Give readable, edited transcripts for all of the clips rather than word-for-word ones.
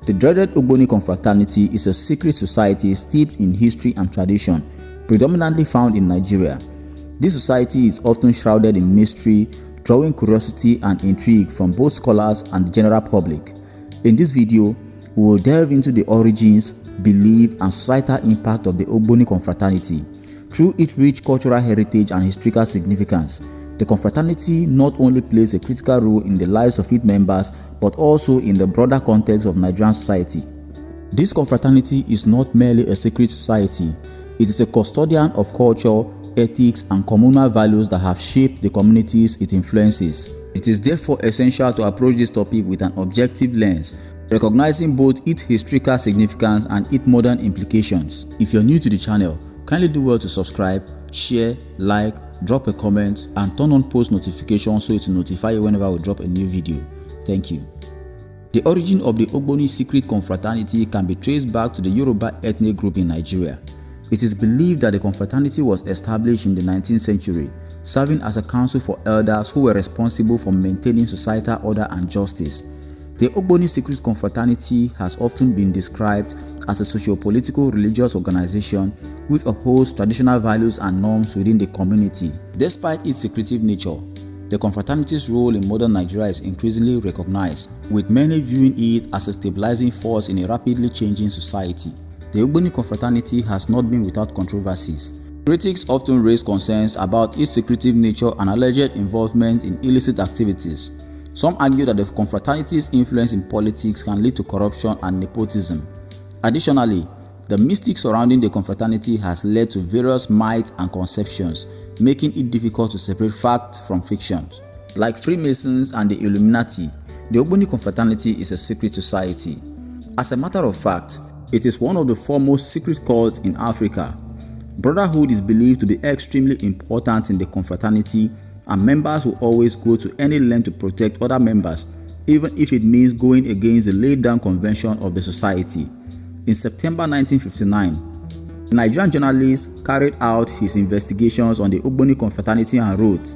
The dreaded Ogboni Confraternity is a secret society steeped in history and tradition, predominantly found in Nigeria. This society is often shrouded in mystery, drawing curiosity and intrigue from both scholars and the general public. In this video, we will delve into the origins, belief, and societal impact of the Ogboni Confraternity. Through its rich cultural heritage and historical significance, the confraternity not only plays a critical role in the lives of its members, but also in the broader context of Nigerian society. This confraternity is not merely a secret society, it is a custodian of culture, ethics, and communal values that have shaped the communities it influences. It is therefore essential to approach this topic with an objective lens, recognizing both its historical significance and its modern implications. If you're new to the channel, kindly do well to subscribe, share, like, drop a comment, and turn on post notifications so it will notify you whenever we drop a new video. Thank you. The origin of the Ogboni secret confraternity can be traced back to the Yoruba ethnic group in Nigeria. It is believed that the confraternity was established in the 19th century, serving as a council for elders who were responsible for maintaining societal order and justice. The Ogboni secret confraternity has often been described as a socio-political religious organization which upholds traditional values and norms within the community. Despite its secretive nature, the confraternity's role in modern Nigeria is increasingly recognized, with many viewing it as a stabilizing force in a rapidly changing society. The Ogboni confraternity has not been without controversies. Critics often raise concerns about its secretive nature and alleged involvement in illicit activities. Some argue that the confraternity's influence in politics can lead to corruption and nepotism. Additionally, the mystique surrounding the confraternity has led to various myths and conceptions, making it difficult to separate fact from fiction. Like Freemasons and the Illuminati, the Ogboni confraternity is a secret society. As a matter of fact, it is one of the foremost secret cults in Africa. Brotherhood is believed to be extremely important in the confraternity, and members will always go to any length to protect other members, even if it means going against the laid-down convention of the society. In September 1959, the Nigerian journalist carried out his investigations on the Ogboni confraternity and wrote,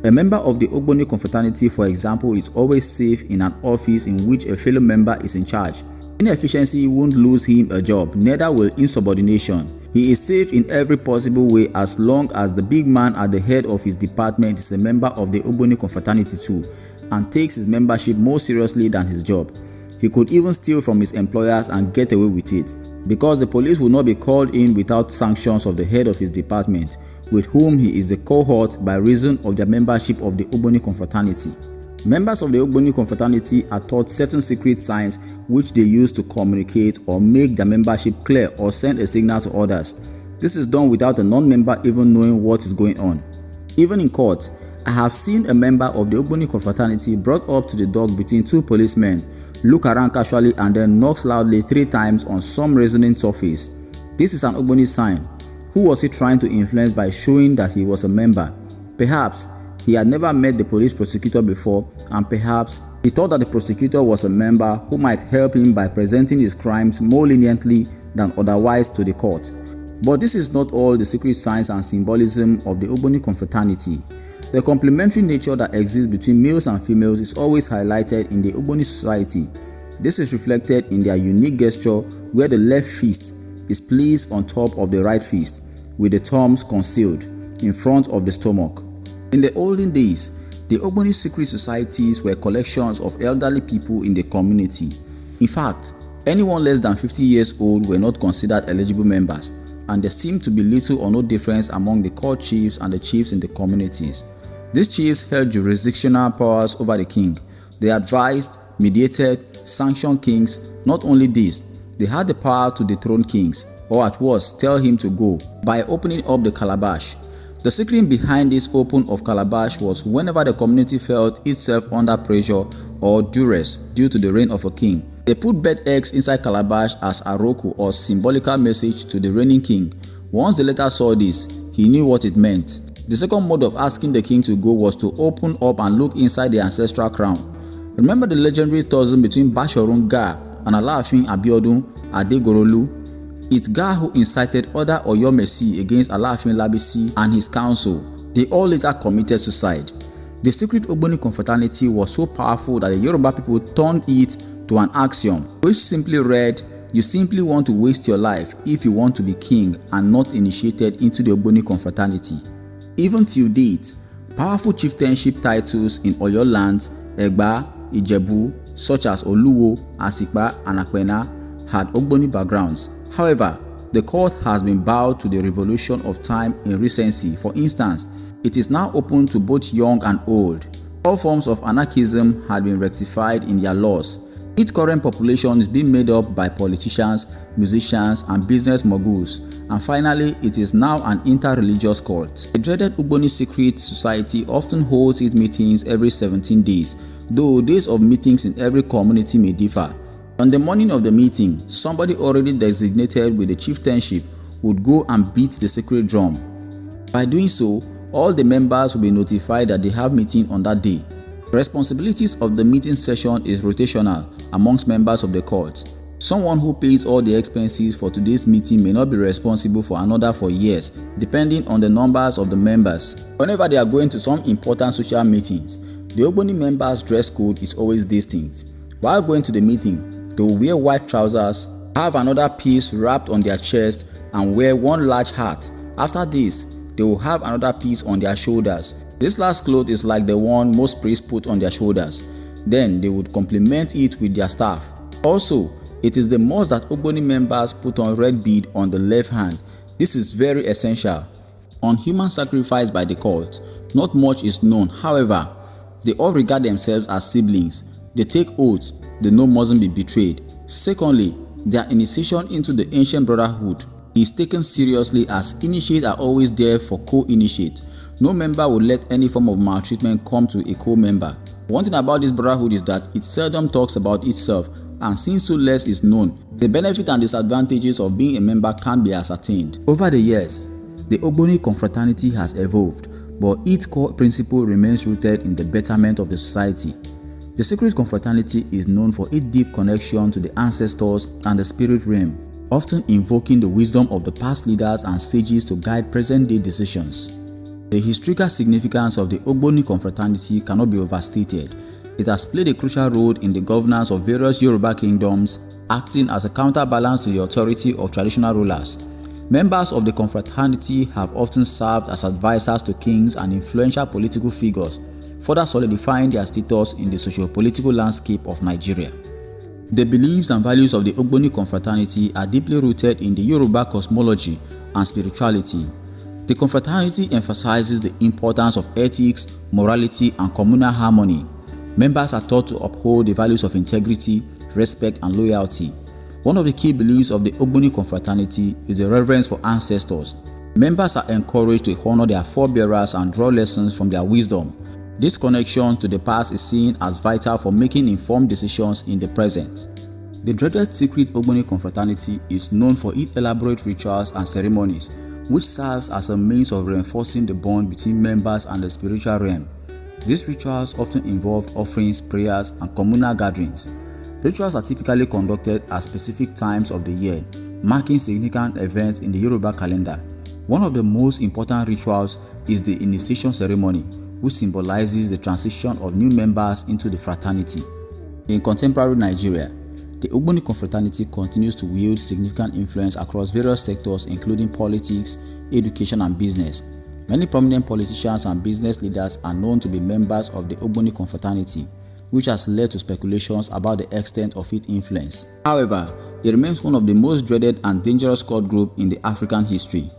"A member of the Ogboni confraternity, for example, is always safe in an office in which a fellow member is in charge. Inefficiency won't lose him a job, neither will insubordination. He is safe in every possible way as long as the big man at the head of his department is a member of the Ogboni confraternity too, and takes his membership more seriously than his job. He could even steal from his employers and get away with it, because the police will not be called in without sanctions of the head of his department, with whom he is the cohort by reason of their membership of the Ogboni confraternity." Members of the Ogboni confraternity are taught certain secret signs which they use to communicate or make their membership clear or send a signal to others. This is done without a non-member even knowing what is going on. Even in court, I have seen a member of the Ogboni confraternity brought up to the dock between two policemen, look around casually, and then knocks loudly 3 times on some resonant surface. This is an Ogboni sign. Who was he trying to influence by showing that he was a member? Perhaps he had never met the police prosecutor before, and perhaps he thought that the prosecutor was a member who might help him by presenting his crimes more leniently than otherwise to the court. But this is not all the secret signs and symbolism of the Ogboni confraternity. The complementary nature that exists between males and females is always highlighted in the Ogboni society. This is reflected in their unique gesture where the left fist is placed on top of the right fist, with the thumbs concealed in front of the stomach. In the olden days, the Ogboni secret societies were collections of elderly people in the community. In fact, anyone less than 50 years old were not considered eligible members, and there seemed to be little or no difference among the court chiefs and the chiefs in the communities. These chiefs held jurisdictional powers over the king. They advised, mediated, sanctioned kings. Not only this, they had the power to dethrone kings, or at worst tell him to go, by opening up the calabash. The secret behind this open of calabash was whenever the community felt itself under pressure or duress due to the reign of a king, they put bird eggs inside calabash as a roku or symbolical message to the reigning king. Once the latter saw this, he knew what it meant. The second mode of asking the king to go was to open up and look inside the ancestral crown. Remember the legendary tussle between Bashorun Gaa and Alaafin Abiodun Adegorolu? It's Gaa who incited other Oyomesi against Alaafin Labisi and his council. They all later committed suicide. The secret Ogboni confraternity was so powerful that the Yoruba people turned it to an axiom, which simply read, "You simply want to waste your life if you want to be king and not initiated into the Ogboni Confraternity." Even till date, powerful chieftainship titles in Oyo lands, Egba, Ijebu, such as Oluwo, Asipa, and Akpena, had Ogboni backgrounds. However, the court has been bowed to the revolution of time in recency. For instance, it is now open to both young and old. All forms of anarchism had been rectified in their laws. Its current population is being made up by politicians, musicians, and business moguls. And finally, it is now an inter-religious cult. The dreaded Ogboni secret society often holds its meetings every 17 days, though days of meetings in every community may differ. On the morning of the meeting, somebody already designated with the chieftainship would go and beat the sacred drum. By doing so, all the members will be notified that they have meeting on that day. The responsibilities of the meeting session is rotational amongst members of the cult. Someone who pays all the expenses for today's meeting may not be responsible for another for years, depending on the numbers of the members. Whenever they are going to some important social meetings, the Ogboni members' dress code is always distinct. While going to the meeting, they will wear white trousers, have another piece wrapped on their chest, and wear one large hat. After this, they will have another piece on their shoulders. This last cloth is like the one most priests put on their shoulders. Then they would complement it with their staff. Also, it is the must that Ogboni members put on red bead on the left hand. This is very essential. On human sacrifice by the cult, not much is known. However, they all regard themselves as siblings. They take oaths they know mustn't be betrayed. Secondly, their initiation into the ancient brotherhood is taken seriously, as initiates are always there for co-initiate. No member will let any form of maltreatment come to a co-member. One thing about this brotherhood is that it seldom talks about itself, and since so less is known, the benefit and disadvantages of being a member can't be ascertained. Over the years, the Ogboni Confraternity has evolved, but its core principle remains rooted in the betterment of the society. The secret confraternity is known for its deep connection to the ancestors and the spirit realm, often invoking the wisdom of the past leaders and sages to guide present-day decisions. The historical significance of the Ogboni Confraternity cannot be overstated. It has played a crucial role in the governance of various Yoruba kingdoms, acting as a counterbalance to the authority of traditional rulers. Members of the confraternity have often served as advisors to kings and influential political figures, further solidifying their status in the socio-political landscape of Nigeria. The beliefs and values of the Ogboni Confraternity are deeply rooted in the Yoruba cosmology and spirituality. The confraternity emphasizes the importance of ethics, morality, and communal harmony. Members are taught to uphold the values of integrity, respect, and loyalty. One of the key beliefs of the Ogboni Confraternity is the reverence for ancestors. Members are encouraged to honor their forebearers and draw lessons from their wisdom. This connection to the past is seen as vital for making informed decisions in the present. The dreaded secret Ogboni Confraternity is known for its elaborate rituals and ceremonies, which serves as a means of reinforcing the bond between members and the spiritual realm. These rituals often involve offerings, prayers, and communal gatherings. Rituals are typically conducted at specific times of the year, marking significant events in the Yoruba calendar. One of the most important rituals is the initiation ceremony, which symbolizes the transition of new members into the fraternity. In contemporary Nigeria, the Ogboni Confraternity continues to wield significant influence across various sectors, including politics, education, and business. Many prominent politicians and business leaders are known to be members of the Ogboni Confraternity, which has led to speculations about the extent of its influence. However, it remains one of the most dreaded and dangerous cult groups in the African history.